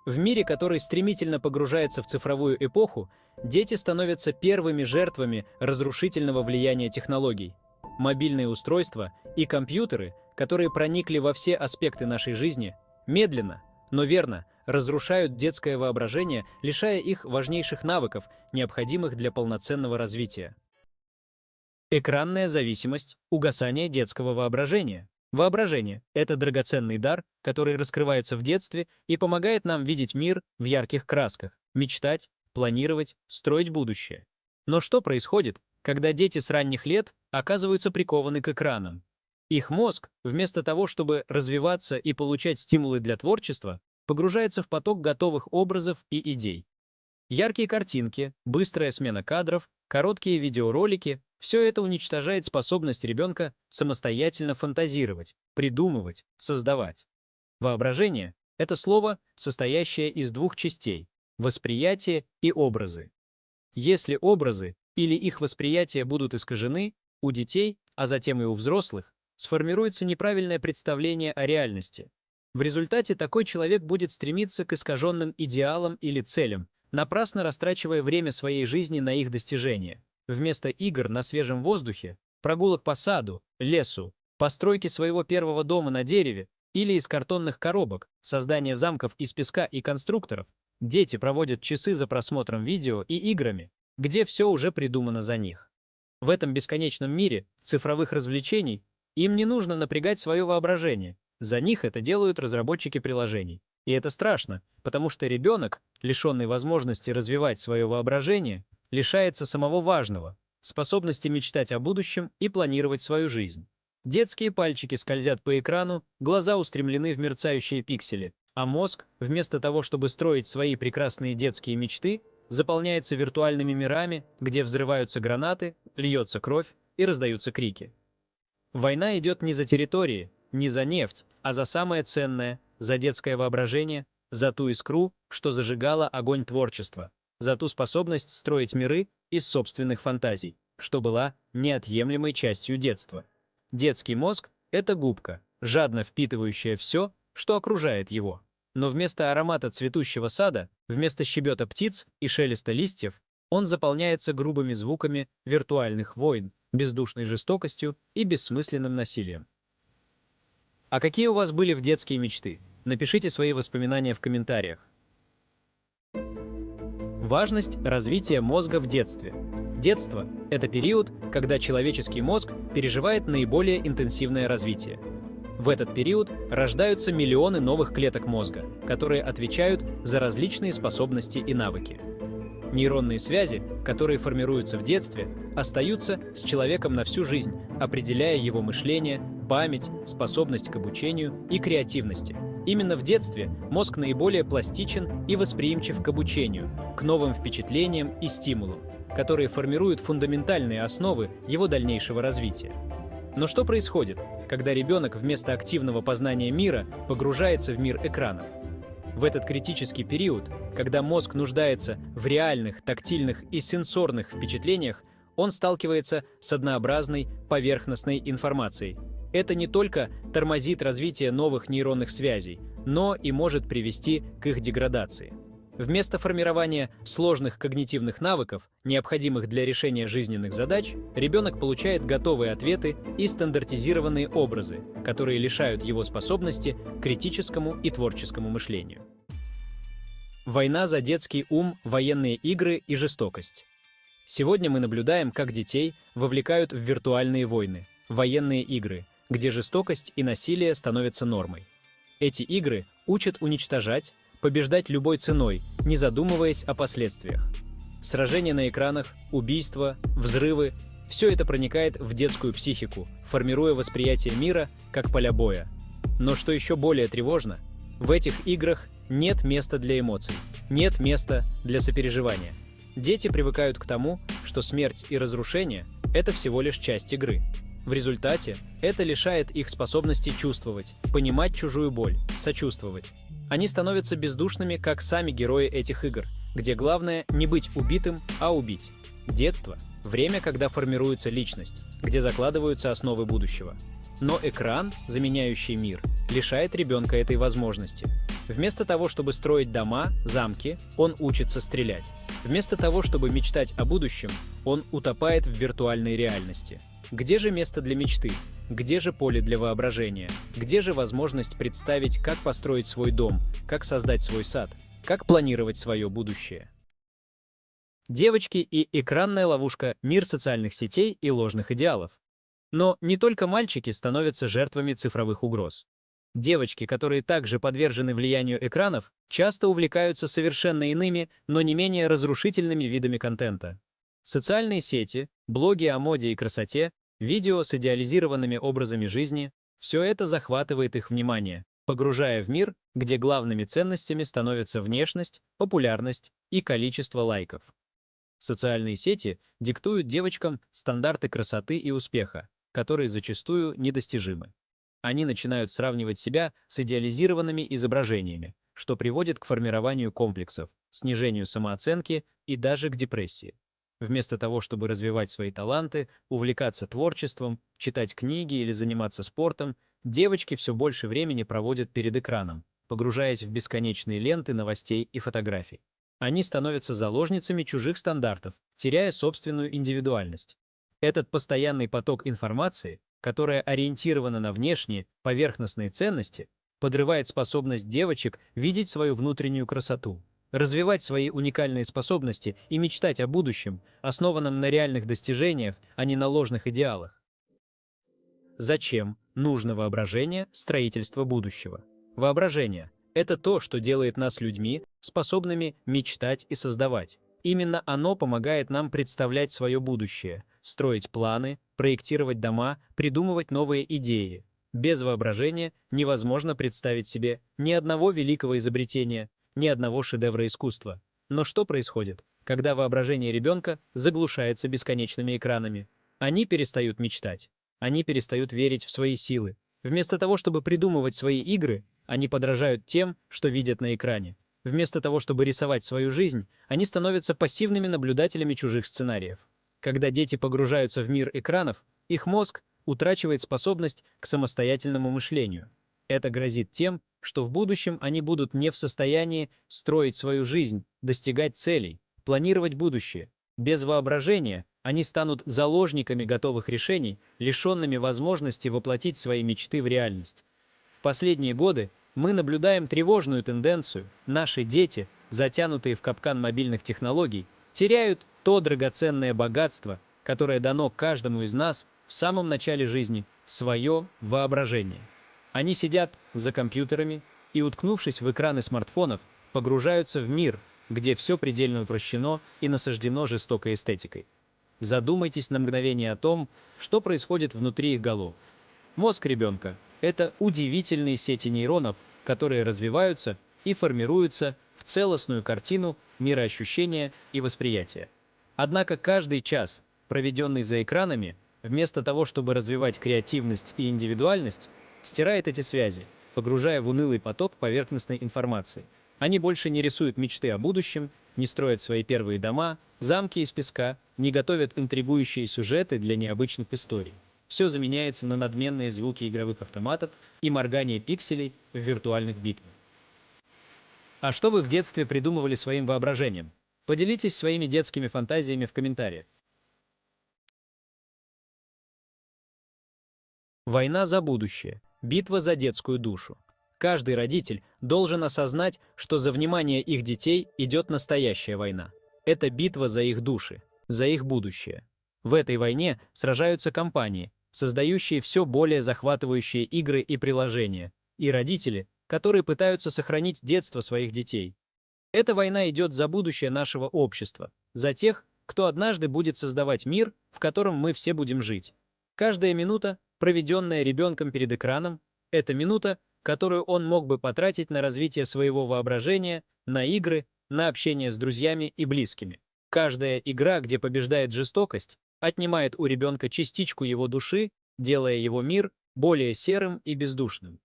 В мире, который стремительно погружается в цифровую эпоху, дети становятся первыми жертвами разрушительного влияния технологий. Мобильные устройства и компьютеры, которые проникли во все аспекты нашей жизни, медленно, но верно разрушают детское воображение, лишая их важнейших навыков, необходимых для полноценного развития. Экранная зависимость, угасание детского воображения. Воображение – это драгоценный дар, который раскрывается в детстве и помогает нам видеть мир в ярких красках, мечтать, планировать, строить будущее. Но что происходит, когда дети с ранних лет оказываются прикованы к экранам? Их мозг, вместо того, чтобы развиваться и получать стимулы для творчества, погружается в поток готовых образов и идей. Яркие картинки, быстрая смена кадров, короткие видеоролики – все это уничтожает способность ребенка самостоятельно фантазировать, придумывать, создавать. Воображение – это слово, состоящее из двух частей – восприятие и образы. Если образы или их восприятие будут искажены, у детей, а затем и у взрослых, сформируется неправильное представление о реальности. В результате такой человек будет стремиться к искаженным идеалам или целям, напрасно растрачивая время своей жизни на их достижение. Вместо игр на свежем воздухе, прогулок по саду, лесу, постройки своего первого дома на дереве или из картонных коробок, создания замков из песка и конструкторов, дети проводят часы за просмотром видео и играми, где все уже придумано за них. В этом бесконечном мире цифровых развлечений им не нужно напрягать свое воображение, за них это делают разработчики приложений. И это страшно, потому что ребенок, лишенный возможности развивать свое воображение, лишается самого важного – способности мечтать о будущем и планировать свою жизнь. Детские пальчики скользят по экрану, глаза устремлены в мерцающие пиксели, а мозг, вместо того, чтобы строить свои прекрасные детские мечты, заполняется виртуальными мирами, где взрываются гранаты, льется кровь и раздаются крики. Война идет не за территории, не за нефть, а за самое ценное, за детское воображение, за ту искру, что зажигала огонь творчества, за ту способность строить миры из собственных фантазий, что была неотъемлемой частью детства. Детский мозг – это губка, жадно впитывающая все, что окружает его. Но вместо аромата цветущего сада, вместо щебета птиц и шелеста листьев, он заполняется грубыми звуками виртуальных войн, бездушной жестокостью и бессмысленным насилием. А какие у вас были в детские мечты? Напишите свои воспоминания в комментариях. Важность развития мозга в детстве. Детство – это период, когда человеческий мозг переживает наиболее интенсивное развитие. В этот период рождаются миллионы новых клеток мозга, которые отвечают за различные способности и навыки. Нейронные связи, которые формируются в детстве, остаются с человеком на всю жизнь, определяя его мышление, память, способность к обучению и креативности. Именно в детстве мозг наиболее пластичен и восприимчив к обучению, к новым впечатлениям и стимулам, которые формируют фундаментальные основы его дальнейшего развития. Но что происходит, когда ребенок вместо активного познания мира погружается в мир экранов? В этот критический период, когда мозг нуждается в реальных, тактильных и сенсорных впечатлениях, он сталкивается с однообразной, поверхностной информацией. Это не только тормозит развитие новых нейронных связей, но и может привести к их деградации. Вместо формирования сложных когнитивных навыков, необходимых для решения жизненных задач, ребенок получает готовые ответы и стандартизированные образы, которые лишают его способности к критическому и творческому мышлению. Война за детский ум, военные игры и жестокость. Сегодня мы наблюдаем, как детей вовлекают в виртуальные войны, военные игры, где жестокость и насилие становятся нормой. Эти игры учат уничтожать, побеждать любой ценой, не задумываясь о последствиях. Сражения на экранах, убийства, взрывы – все это проникает в детскую психику, формируя восприятие мира как поля боя. Но что еще более тревожно, в этих играх нет места для эмоций, нет места для сопереживания. Дети привыкают к тому, что смерть и разрушение – это всего лишь часть игры. В результате это лишает их способности чувствовать, понимать чужую боль, сочувствовать. Они становятся бездушными, как сами герои этих игр, где главное не быть убитым, а убить. Детство – время, когда формируется личность, где закладываются основы будущего. Но экран, заменяющий мир, лишает ребенка этой возможности. Вместо того, чтобы строить дома, замки, он учится стрелять. Вместо того, чтобы мечтать о будущем, он утопает в виртуальной реальности. Где же место для мечты? Где же поле для воображения? Где же возможность представить, как построить свой дом, как создать свой сад, как планировать свое будущее? Девочки и экранная ловушка, мир социальных сетей и ложных идеалов. Но не только мальчики становятся жертвами цифровых угроз. Девочки, которые также подвержены влиянию экранов, часто увлекаются совершенно иными, но не менее разрушительными видами контента. Социальные сети, блоги о моде и красоте, видео с идеализированными образами жизни — все это захватывает их внимание, погружая в мир, где главными ценностями становятся внешность, популярность и количество лайков. Социальные сети диктуют девочкам стандарты красоты и успеха, которые зачастую недостижимы. Они начинают сравнивать себя с идеализированными изображениями, что приводит к формированию комплексов, снижению самооценки и даже к депрессии. Вместо того, чтобы развивать свои таланты, увлекаться творчеством, читать книги или заниматься спортом, девочки все больше времени проводят перед экраном, погружаясь в бесконечные ленты новостей и фотографий. Они становятся заложницами чужих стандартов, теряя собственную индивидуальность. Этот постоянный поток информации, которая ориентирована на внешние, поверхностные ценности, подрывает способность девочек видеть свою внутреннюю красоту, развивать свои уникальные способности и мечтать о будущем, основанном на реальных достижениях, а не на ложных идеалах. Зачем нужно воображение, строительство будущего? Воображение — это то, что делает нас людьми, способными мечтать и создавать. Именно оно помогает нам представлять свое будущее, строить планы, проектировать дома, придумывать новые идеи. Без воображения невозможно представить себе ни одного великого изобретения, ни одного шедевра искусства. Но что происходит, когда воображение ребенка заглушается бесконечными экранами? Они перестают мечтать. Они перестают верить в свои силы. Вместо того, чтобы придумывать свои игры, они подражают тем, что видят на экране. Вместо того, чтобы рисовать свою жизнь, они становятся пассивными наблюдателями чужих сценариев. Когда дети погружаются в мир экранов, их мозг утрачивает способность к самостоятельному мышлению. Это грозит тем, что в будущем они будут не в состоянии строить свою жизнь, достигать целей, планировать будущее. Без воображения они станут заложниками готовых решений, лишенными возможности воплотить свои мечты в реальность. В последние годы мы наблюдаем тревожную тенденцию. Наши дети, затянутые в капкан мобильных технологий, теряют то драгоценное богатство, которое дано каждому из нас в самом начале жизни — свое воображение. Они сидят за компьютерами и, уткнувшись в экраны смартфонов, погружаются в мир, где все предельно упрощено и насаждено жестокой эстетикой. Задумайтесь на мгновение о том, что происходит внутри их голов. Мозг ребенка — это удивительные сети нейронов, которые развиваются и формируются в целостную картину мироощущения и восприятия. Однако каждый час, проведенный за экранами, вместо того, чтобы развивать креативность и индивидуальность, стирает эти связи, погружая в унылый поток поверхностной информации. Они больше не рисуют мечты о будущем, не строят свои первые дома, замки из песка, не готовят интригующие сюжеты для необычных историй. Все заменяется на надменные звуки игровых автоматов и моргание пикселей в виртуальных битвах. А что вы в детстве придумывали своим воображением? Поделитесь своими детскими фантазиями в комментариях. Война за будущее. Битва за детскую душу. Каждый родитель должен осознать, что за внимание их детей идет настоящая война. Это битва за их души, за их будущее. В этой войне сражаются компании, создающие все более захватывающие игры и приложения, и родители, которые пытаются сохранить детство своих детей. Эта война идет за будущее нашего общества, за тех, кто однажды будет создавать мир, в котором мы все будем жить. Каждая минута, проведенная ребенком перед экраном, это минута, которую он мог бы потратить на развитие своего воображения, на игры, на общение с друзьями и близкими. Каждая игра, где побеждает жестокость, отнимает у ребенка частичку его души, делая его мир более серым и бездушным.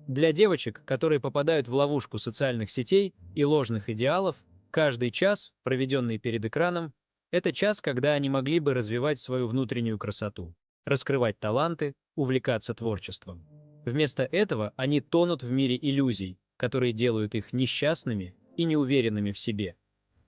Для девочек, которые попадают в ловушку социальных сетей и ложных идеалов, каждый час, проведенный перед экраном, это час, когда они могли бы развивать свою внутреннюю красоту, раскрывать таланты, увлекаться творчеством. Вместо этого они тонут в мире иллюзий, которые делают их несчастными и неуверенными в себе.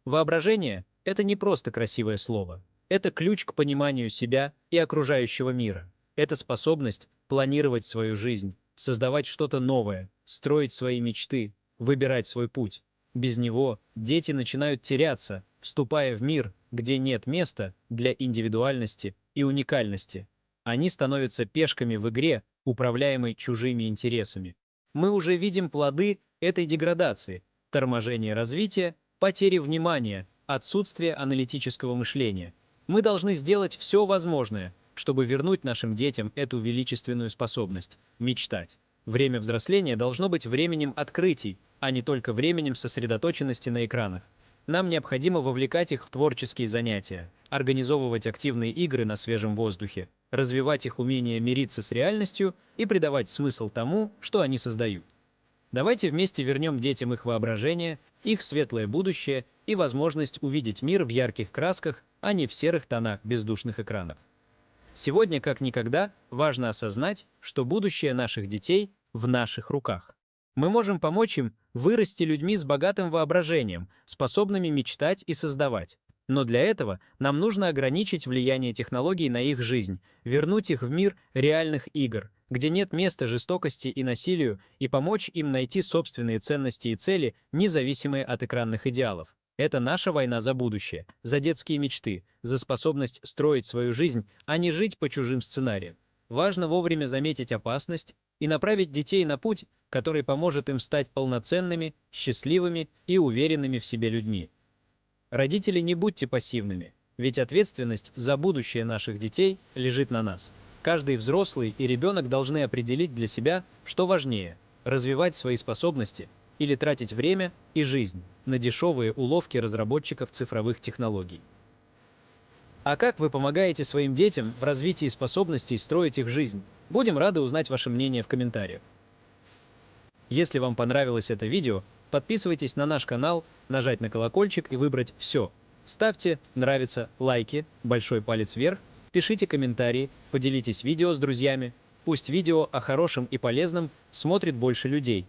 Воображение – это не просто красивое слово. Это ключ к пониманию себя и окружающего мира. Это способность планировать свою жизнь, создавать что-то новое, строить свои мечты, выбирать свой путь. Без него дети начинают теряться, вступая в мир, где нет места для индивидуальности и уникальности. Они становятся пешками в игре, управляемой чужими интересами. Мы уже видим плоды этой деградации: торможение развития, потери внимания, отсутствие аналитического мышления. Мы должны сделать все возможное, чтобы вернуть нашим детям эту величественную способность – мечтать. Время взросления должно быть временем открытий, а не только временем сосредоточенности на экранах. Нам необходимо вовлекать их в творческие занятия, организовывать активные игры на свежем воздухе, развивать их умение мириться с реальностью и придавать смысл тому, что они создают. Давайте вместе вернем детям их воображение, их светлое будущее и возможность увидеть мир в ярких красках, а не в серых тонах бездушных экранов. Сегодня, как никогда, важно осознать, что будущее наших детей в наших руках. Мы можем помочь им вырасти людьми с богатым воображением, способными мечтать и создавать. Но для этого нам нужно ограничить влияние технологий на их жизнь, вернуть их в мир реальных игр, где нет места жестокости и насилию, и помочь им найти собственные ценности и цели, независимые от экранных идеалов. Это наша война за будущее, за детские мечты, за способность строить свою жизнь, а не жить по чужим сценариям. Важно вовремя заметить опасность и направить детей на путь, который поможет им стать полноценными, счастливыми и уверенными в себе людьми. Родители, не будьте пассивными, ведь ответственность за будущее наших детей лежит на нас. Каждый взрослый и ребенок должны определить для себя, что важнее – развивать свои способности или тратить время и жизнь на дешевые уловки разработчиков цифровых технологий. А как вы помогаете своим детям в развитии способностей строить их жизнь? Будем рады узнать ваше мнение в комментариях. Если вам понравилось это видео, подписывайтесь на наш канал, нажать на колокольчик и выбрать «Все». Ставьте нравится, лайки, большой палец вверх, пишите комментарии, поделитесь видео с друзьями. Пусть видео о хорошем и полезном смотрит больше людей.